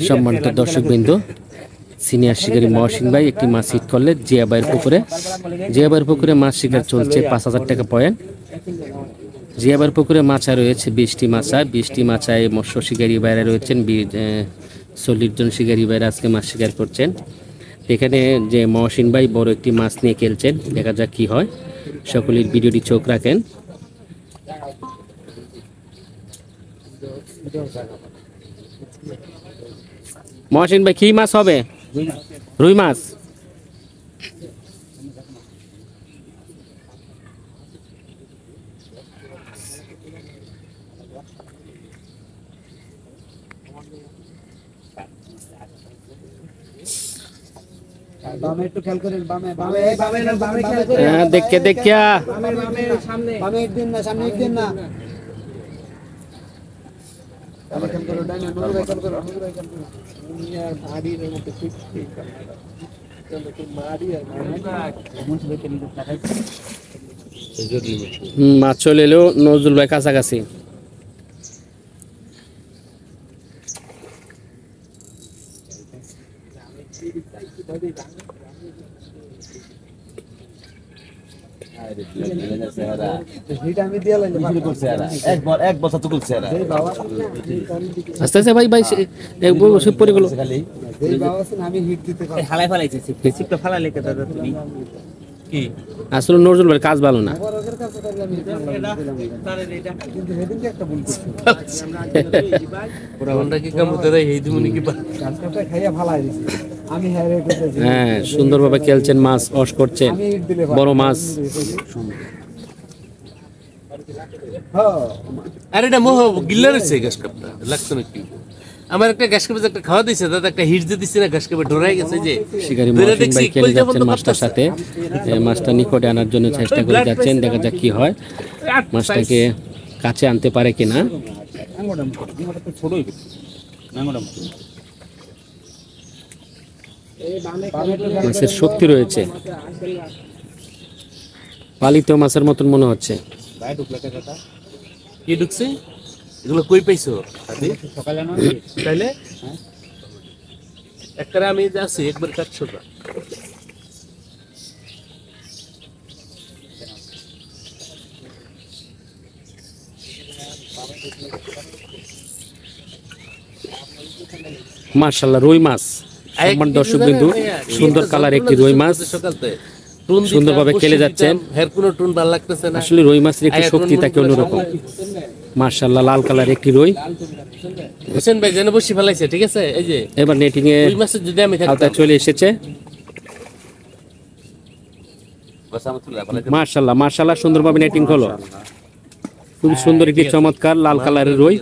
সম্মানিত দর্শকবৃন্দ, সিনিয়র শিকারী মহসিন ভাই একটি মাছ হিট করলে জিয়াবাইয়ের পুকুরে মাছ শিকার চলছে 5,000 টাকা পয়েন্ট। জিয়াবাইয়ের পুকুরে মাছা রয়েছে 20টি মাছা। 20টি মাছায় মৎস্য শিকারী ভাইরা রয়েছেন 40 জন শিকারী ভাইরা আজকে মাছ শিকার করছেন। এখানে যে মহসিন ভাই বড় একটি মাছ নিয়ে খেলছেন, দেখা যাক কি হয়। সকলের ভিডিওটি চোখ রাখেন। মহসিন ভাই কি মাছ হবে? রুই মাছ। দেখে দেখিয়া মাছ চলে এলো নজরুল ভাই কাছাকাছি। আস্তে আস্তে ভাই ভাই পরে গেল। আসলে নজরুল ভাই কাজ ভালো না। হ্যাঁ, সুন্দরভাবে খেলছেন, মাছ অস করছেন, বড় মাছ। আর এটা মোহ গিল্লা রয়েছে গ্যাস কাপটা লাগতো নাকি? আমার একটা গ্যাস কাপে একটা খাওয়া দিয়েছে দাদা, একটা হিট দিয়ে দিচ্ছে না, গ্যাস কাপে ডরাই গেছে যে শিকারী মহসিন ভাই খেলে যাচ্ছেন মাছটার সাথে। মাছটা নিকটে আনার জন্য চেষ্টা করে যাচ্ছেন, দেখা যাক কি হয়। মাছটাকে কাছে আনতে পারে কিনা। মাছের শক্তি রয়েছে, পালিত মাছের মতন মনে হচ্ছে। কি ঢুকছে? এগুলো কই পাইছো? তাইলে একটা আমি যাচ্ছি একবার 400 টাকা। মাশাআল্লাহ, রুই মাছ। সম্মান দর্শকবৃন্দু, সুন্দর কালার একটি রুই মাছ সুন্দরভাবে খেলে যাচ্ছেন। আসলে রুই মাছের একটু শক্তি থাকে অন্যরকম। মাশাআল্লাহ, লাল কালার একটি রুই। হোসেন ভাই যেন বসি ফেলাইছে, ঠিক আছে? এই যে এবার নেটিং এ রুই মাছের যদি আমি আওতায় চলে এসেছে। মাশাআল্লাহ মাশাআল্লাহ, সুন্দরভাবে নেটিং হলো। খুব সুন্দর একটি চমৎকার লাল কালারের রুই।